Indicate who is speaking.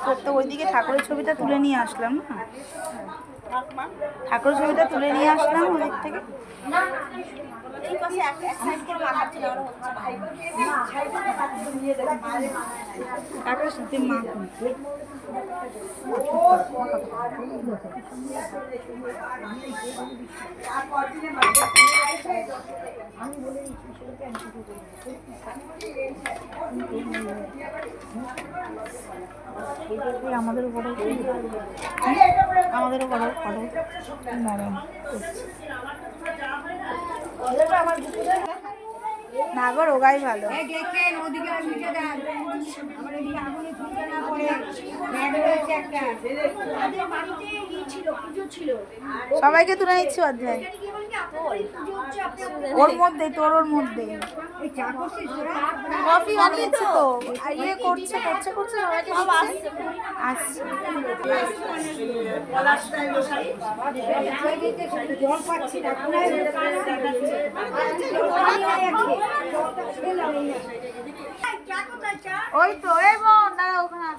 Speaker 1: করতে ওইদিকে ঠাকুরের ছবিটা তুলে নিয়ে আসলাম না, ঠাকুরের ছবিটা তুলে নিয়ে আসলাম ওদিক থেকে। কাকার সাথে মা আমাদের উপরে আমাদের উপরে নরম না গো, রোগাই ভালো। সবাইকে তুলে নিচ্ছি অধ্যায় ওর মধ্যে, তোর ওর মধ্যে কফি বানিয়েছে তো, ইয়ে করছে করছে করছে সবাইকে আসছে। ওই তো এই বোন দাঁড়া, ওখানে